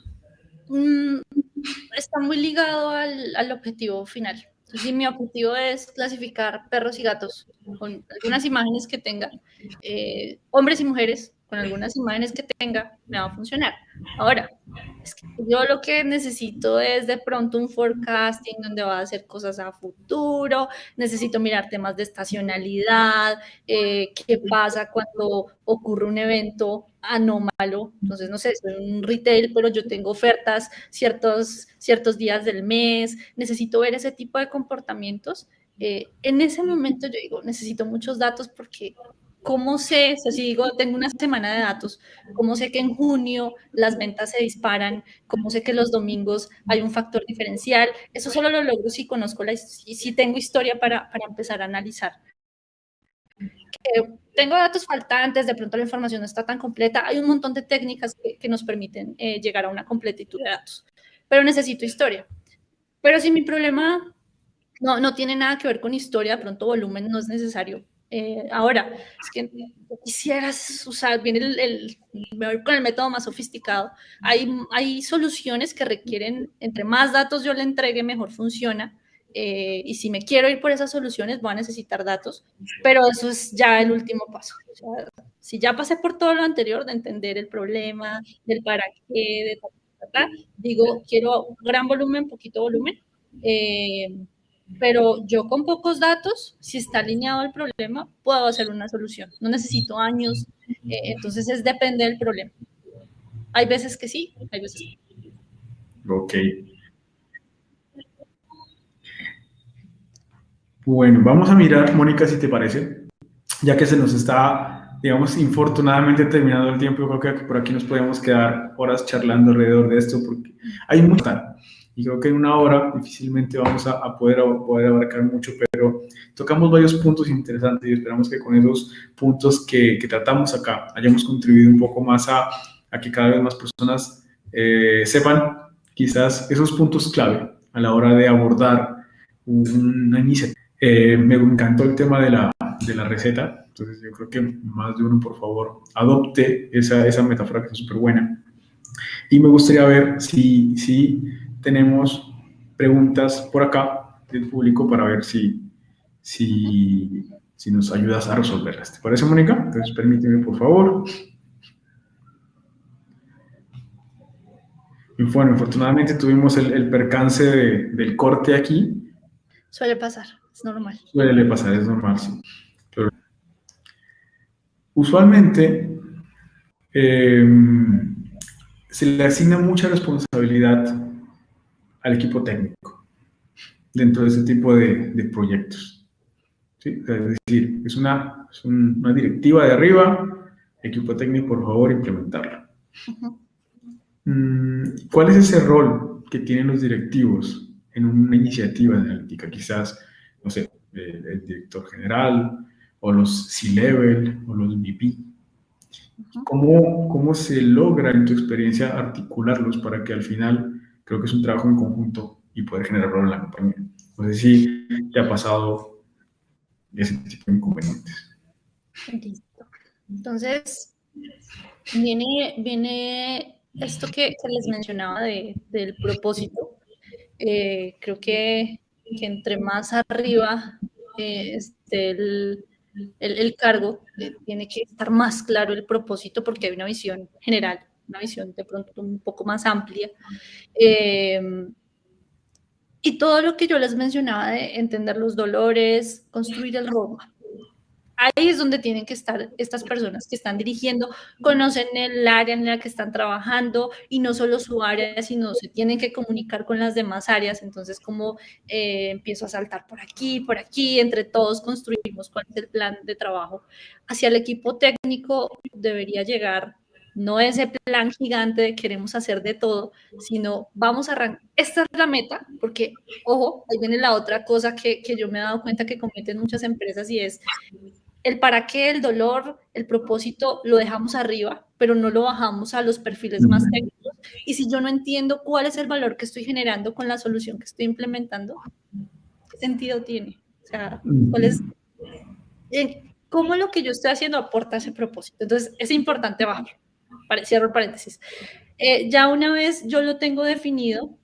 Está muy ligado al objetivo final. Entonces, si mi objetivo es clasificar perros y gatos con algunas imágenes que tengan, hombres y mujeres, con algunas imágenes que tenga, me va a funcionar. Ahora, es que yo lo que necesito es de pronto un forecasting donde va a hacer cosas a futuro, necesito mirar temas de estacionalidad, qué pasa cuando ocurre un evento anómalo. Entonces, no sé, soy un retail, pero yo tengo ofertas ciertos días del mes, necesito ver ese tipo de comportamientos. En ese momento yo digo, necesito muchos datos porque ¿cómo sé? O sea, si digo, tengo una semana de datos, ¿cómo sé que en junio las ventas se disparan? ¿Cómo sé que los domingos hay un factor diferencial? Eso solo lo logro si conozco si tengo historia para empezar a analizar. Tengo datos faltantes, de pronto la información no está tan completa. Hay un montón de técnicas que nos permiten llegar a una completitud de datos, pero necesito historia. Pero si mi problema no tiene nada que ver con historia, de pronto volumen no es necesario. Ahora, es que quisieras usar bien me voy con el método más sofisticado. Hay soluciones que requieren, entre más datos yo le entregue, mejor funciona. Y si me quiero ir por esas soluciones, voy a necesitar datos, pero eso es ya el último paso. O sea, si ya pasé por todo lo anterior de entender el problema, del para qué, de digo, quiero un gran volumen, poquito volumen. Pero yo con pocos datos, si está alineado el problema, puedo hacer una solución. No necesito años, entonces depende del problema. Hay veces que sí, hay veces que no. Ok. Bueno, vamos a mirar, Mónica, si te parece, ya que se nos está, digamos, infortunadamente terminando el tiempo. Yo creo que por aquí nos podemos quedar horas charlando alrededor de esto, porque hay mucho. Y creo que en una hora difícilmente vamos a poder abarcar mucho, pero tocamos varios puntos interesantes y esperamos que con esos puntos que tratamos acá hayamos contribuido un poco más a que cada vez más personas sepan quizás esos puntos clave a la hora de abordar una iniciativa. Me encantó el tema de la receta, entonces yo creo que más de uno, por favor, adopte esa metáfora que es súper buena. Y me gustaría ver si tenemos preguntas por acá del público para ver si nos ayudas a resolverlas. ¿Te parece, Mónica? Entonces, permíteme, por favor. Y bueno, afortunadamente tuvimos el percance del corte aquí. suele pasar, es normal. Suele pasar, es normal, sí. Pero usualmente se le asigna mucha responsabilidad al equipo técnico dentro de ese tipo de proyectos. ¿Sí? Es decir, es una directiva de arriba, equipo técnico, por favor, implementarlo. ¿Cuál es ese rol que tienen los directivos en una iniciativa de analítica? Quizás, no sé, el director general, o los C-level, o los VP. ¿Cómo se logra, en tu experiencia, articularlos para que al final, creo que es un trabajo en conjunto y poder generar valor en la compañía? No sé si te ha pasado ese tipo de inconvenientes. Listo. Entonces, viene esto que les mencionaba del propósito. Creo que entre más arriba esté el cargo, tiene que estar más claro el propósito porque hay una visión general, una visión de pronto un poco más amplia. Y todo lo que yo les mencionaba de entender los dolores, construir el roadmap. Ahí es donde tienen que estar estas personas que están dirigiendo, conocen el área en la que están trabajando y no solo su área, sino se tienen que comunicar con las demás áreas. Entonces, como empiezo a saltar por aquí, entre todos construimos cuál es el plan de trabajo. Hacia el equipo técnico debería llegar no ese plan gigante de queremos hacer de todo, sino vamos a arrancar. Esta es la meta, porque, ojo, ahí viene la otra cosa que yo me he dado cuenta que cometen muchas empresas y es el para qué, el dolor, el propósito lo dejamos arriba, pero no lo bajamos a los perfiles más técnicos. Y si yo no entiendo cuál es el valor que estoy generando con la solución que estoy implementando, ¿qué sentido tiene? O sea, ¿cuál es, cómo lo que yo estoy haciendo aporta ese propósito? Entonces, es importante bajar. Cierro el paréntesis. Ya una vez yo lo tengo definido,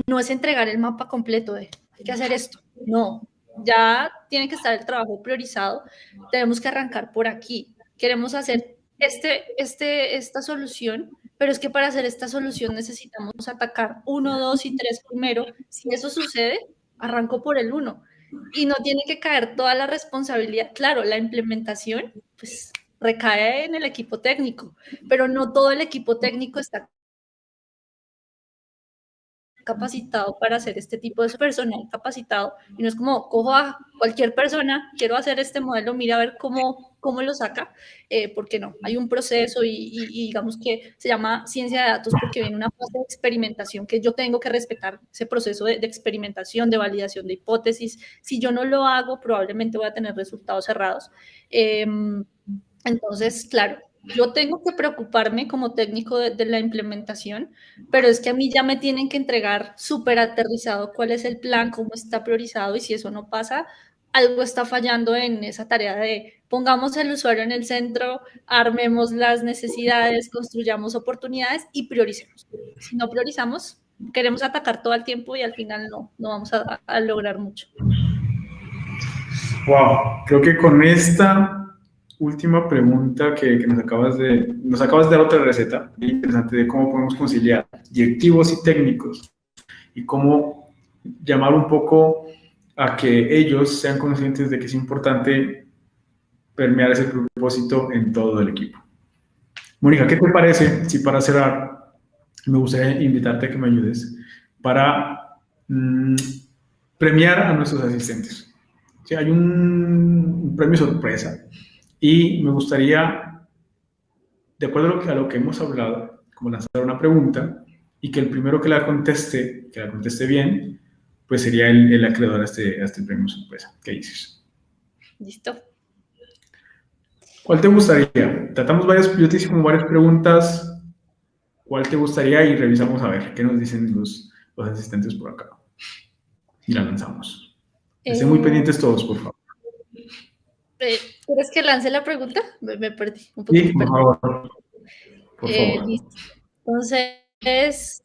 no es entregar el mapa completo de hay que hacer esto. No, ya tiene que estar el trabajo priorizado. Tenemos que arrancar por aquí. Queremos hacer esta solución, pero es que para hacer esta solución necesitamos atacar 1, 2 y 3 primero. Si eso sucede, arranco por el 1 y no tiene que caer toda la responsabilidad. Claro, la implementación, pues recae en el equipo técnico, pero no todo el equipo técnico está capacitado para hacer este tipo de personal capacitado y no es como cojo a cualquier persona, quiero hacer este modelo, mira a ver cómo lo saca, porque no, hay un proceso y digamos que se llama ciencia de datos porque viene una fase de experimentación que yo tengo que respetar ese proceso de experimentación, de validación de hipótesis. Si yo no lo hago, probablemente voy a tener resultados cerrados. Entonces, claro, yo tengo que preocuparme como técnico de la implementación, pero es que a mí ya me tienen que entregar súper aterrizado cuál es el plan, cómo está priorizado y si eso no pasa, algo está fallando en esa tarea de pongamos al usuario en el centro, armemos las necesidades, construyamos oportunidades y prioricemos. Si no priorizamos, queremos atacar todo el tiempo y al final no vamos a lograr mucho. Wow, creo que con esta última pregunta que nos acabas de dar otra receta muy interesante de cómo podemos conciliar directivos y técnicos y cómo llamar un poco a que ellos sean conscientes de que es importante permear ese propósito en todo el equipo. Mónica, ¿qué te parece si para cerrar me gustaría invitarte a que me ayudes para premiar a nuestros asistentes? Sí, hay un premio sorpresa y me gustaría, de acuerdo a lo que hemos hablado, como lanzar una pregunta y que el primero que la conteste bien, pues sería el acreedor a este premio sorpresa. ¿Qué dices? ¿Listo? ¿Cuál te gustaría? Yo te hice como varias preguntas. ¿Cuál te gustaría? Y revisamos a ver qué nos dicen los asistentes por acá. Y la lanzamos. Estén muy pendientes todos, por favor. ¿Quieres que lance la pregunta? Me perdí un poquito. Sí, por favor. Por favor. Listo. Entonces,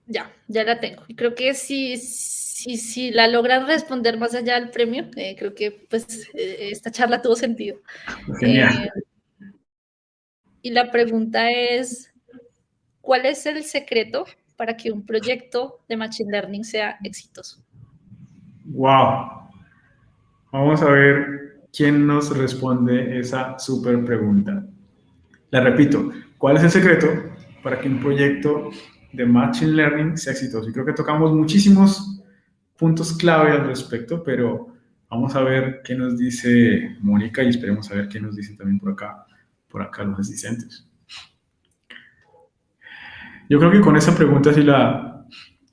ya la tengo. Y creo que si la logran responder más allá del premio, creo que pues esta charla tuvo sentido. Genial. Y la pregunta es, ¿cuál es el secreto para que un proyecto de Machine Learning sea exitoso? Wow. Vamos a ver quién nos responde esa súper pregunta. La repito, ¿cuál es el secreto para que un proyecto de Machine Learning sea exitoso? Y creo que tocamos muchísimos puntos clave al respecto, pero vamos a ver qué nos dice Mónica y esperemos a ver qué nos dice también por acá los asistentes. Yo creo que con esa pregunta,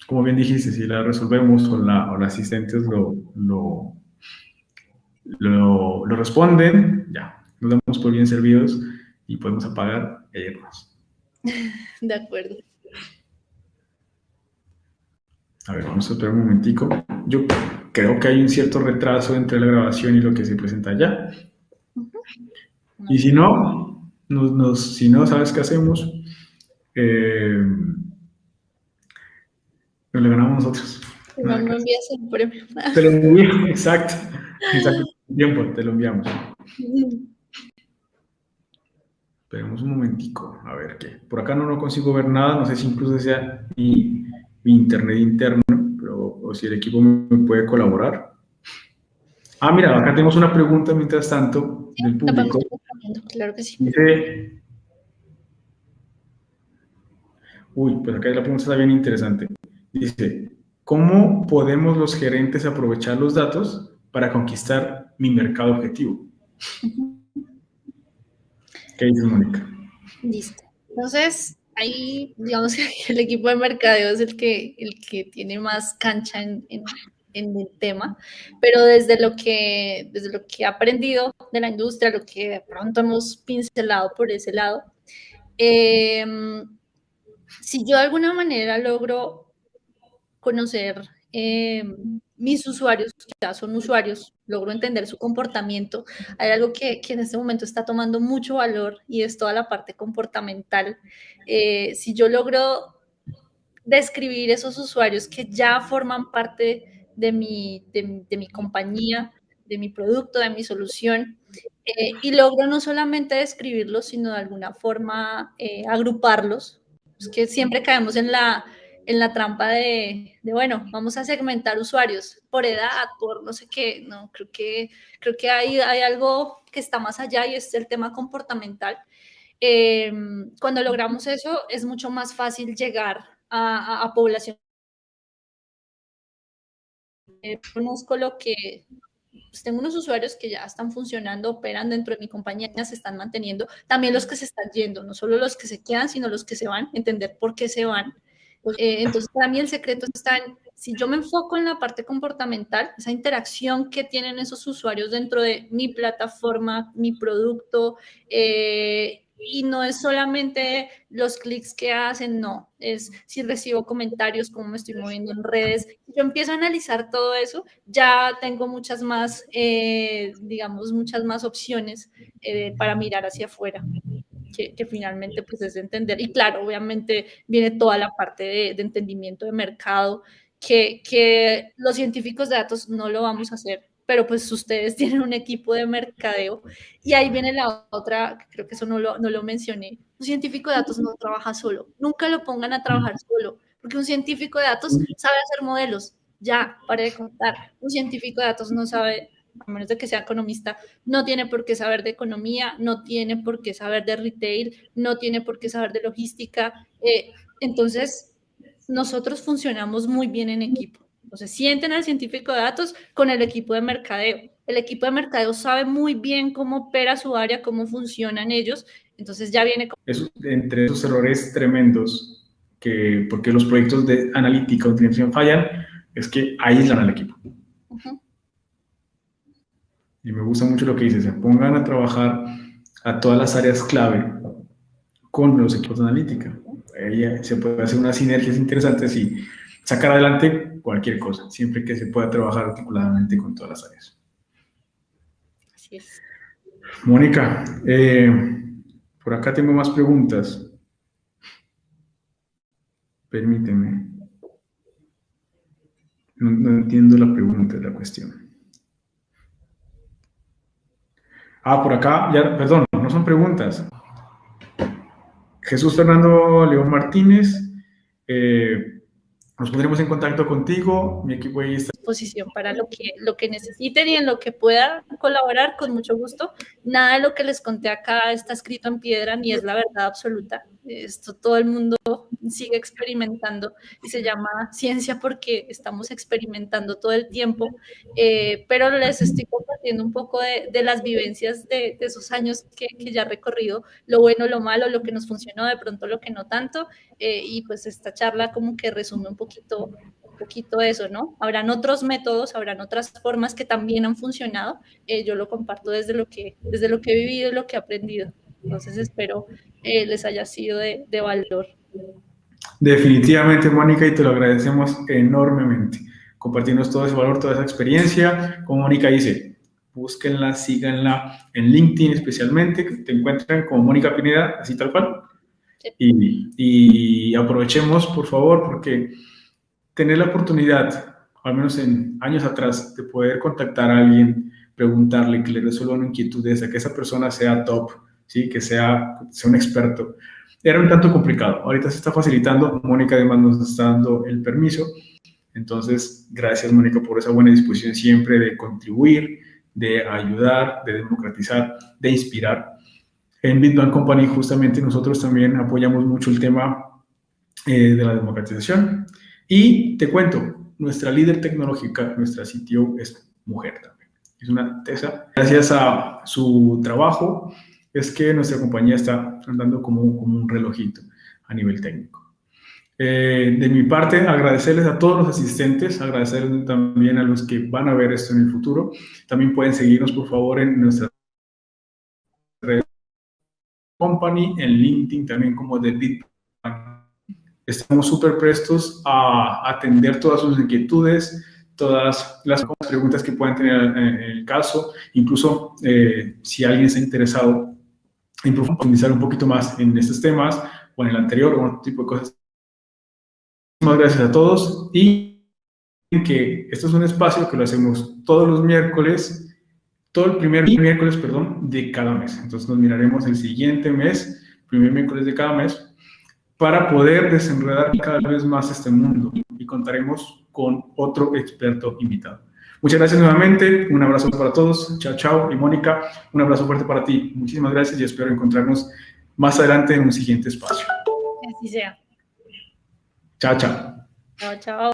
como bien dijiste, si la resolvemos o los asistentes lo responden, ya, nos damos por bien servidos y podemos apagar e irnos. De acuerdo. A ver, vamos a esperar un momentico. Yo creo que hay un cierto retraso entre la grabación y lo que se presenta allá. Y si no, si no, ¿sabes qué hacemos? Nos lo ganamos nosotros. No envías el premio. Te lo envío, exacto. Tiempo, te lo enviamos. Esperemos un momentico, a ver qué. Por acá no consigo ver nada, no sé si incluso sea mi internet interno, pero o si el equipo me puede colaborar. Ah, mira, acá tenemos una pregunta mientras tanto del público. Claro que sí. Dice, pues acá la pregunta está bien interesante. Dice, ¿cómo podemos los gerentes aprovechar los datos para conquistar mi mercado objetivo? ¿Qué dices, Mónica? Listo. Entonces, ahí, digamos que el equipo de mercadeo es el que tiene más cancha en el tema, pero desde lo que he aprendido de la industria, lo que de pronto hemos pincelado por ese lado, si yo de alguna manera logro conocer mis usuarios, que ya son usuarios, logro entender su comportamiento. Hay algo que en este momento está tomando mucho valor y es toda la parte comportamental. Si yo logro describir esos usuarios que ya forman parte de mi compañía, de mi producto, de mi solución, Y logro no solamente describirlos, sino de alguna forma agruparlos. Es que siempre caemos en la trampa bueno, vamos a segmentar usuarios por edad, por no sé qué. No, creo que hay algo que está más allá y es el tema comportamental. Cuando logramos eso, es mucho más fácil llegar a población. Conozco lo que pues tengo unos usuarios que ya están funcionando, operan dentro de mi compañía, se están manteniendo, también los que se están yendo, no solo los que se quedan, sino los que se van, entender por qué se van. Entonces, para mí el secreto está en, si yo me enfoco en la parte comportamental, esa interacción que tienen esos usuarios dentro de mi plataforma, mi producto, y no es solamente los clics que hacen, no, es si recibo comentarios, cómo me estoy moviendo en redes. Yo empiezo a analizar todo eso, ya tengo muchas más, digamos, muchas más opciones para mirar hacia afuera. Que finalmente pues es entender, y claro, obviamente viene toda la parte de entendimiento de mercado, que los científicos de datos no lo vamos a hacer, pero pues ustedes tienen un equipo de mercadeo, y ahí viene la otra, creo que eso no lo mencioné, un científico de datos no trabaja solo, nunca lo pongan a trabajar solo, porque un científico de datos sabe hacer modelos, ya, pare de contar, un científico de datos no sabe, a menos de que sea economista, no tiene por qué saber de economía, no tiene por qué saber de retail, no tiene por qué saber de logística. Entonces, nosotros funcionamos muy bien en equipo. Entonces, sienten al científico de datos con el equipo de mercadeo. El equipo de mercadeo sabe muy bien cómo opera su área, cómo funcionan ellos. Entonces, ya viene... Entre esos errores tremendos, porque los proyectos de analítica o optimización fallan, es que aíslan al equipo. Y me gusta mucho lo que dice, se pongan a trabajar a todas las áreas clave con los equipos de analítica. Ahí se puede hacer unas sinergias interesantes y sacar adelante cualquier cosa, siempre que se pueda trabajar articuladamente con todas las áreas. Así es. Mónica, por acá tengo más preguntas. Permíteme. No entiendo la pregunta, la cuestión. Por acá, ya, perdón, no son preguntas. Jesús Fernando León Martínez, nos pondremos en contacto contigo, mi equipo ahí está. Disposición para lo que necesiten y en lo que pueda colaborar, con mucho gusto. Nada de lo que les conté acá está escrito en piedra ni es la verdad absoluta. Esto todo el mundo sigue experimentando y se llama ciencia porque estamos experimentando todo el tiempo, pero les estoy compartiendo un poco de las vivencias de esos años que ya he recorrido, lo bueno, lo malo, lo que nos funcionó, de pronto lo que no tanto, y pues esta charla como que resume un poquito eso, ¿no? Habrán otros métodos, habrán otras formas que también han funcionado. Yo lo comparto desde lo que he vivido y lo que he aprendido. Entonces espero les haya sido de valor. Definitivamente, Mónica, y te lo agradecemos enormemente. Compartirnos todo ese valor, toda esa experiencia. Como Mónica dice, búsquenla, síganla en LinkedIn especialmente, que te encuentran como Mónica Pineda, así tal cual. Sí. Y aprovechemos, por favor, porque tener la oportunidad, al menos en años atrás, de poder contactar a alguien, preguntarle, que le resuelva una inquietud esa, que esa persona sea top, ¿sí? Que sea un experto, era un tanto complicado. Ahorita se está facilitando, Mónica además nos está dando el permiso, entonces gracias, Mónica, por esa buena disposición siempre de contribuir, de ayudar, de democratizar, de inspirar. En Bitbank Company justamente nosotros también apoyamos mucho el tema de la democratización. Y te cuento, nuestra líder tecnológica, nuestra CTO, es mujer también. Es una tesa. Gracias a su trabajo es que nuestra compañía está andando como un relojito a nivel técnico. De mi parte, agradecerles a todos los asistentes, agradecerles también a los que van a ver esto en el futuro. También pueden seguirnos, por favor, en nuestra red company, en LinkedIn, también como The Bitbank. Estamos súper prestos a atender todas sus inquietudes, todas las preguntas que puedan tener en el caso, incluso si alguien está interesado en profundizar un poquito más en estos temas o en el anterior o otro tipo de cosas. Muchas gracias a todos y que esto es un espacio que lo hacemos todos los miércoles todo el primer miércoles, perdón, de cada mes. Entonces nos miraremos el siguiente mes, primer miércoles de cada mes, para poder desenredar cada vez más este mundo y contaremos con otro experto invitado. Muchas gracias nuevamente, un abrazo para todos, chao, chao, y Mónica, un abrazo fuerte para ti. Muchísimas gracias y espero encontrarnos más adelante en un siguiente espacio. Que así sea. Chao, chao. Chao, chao.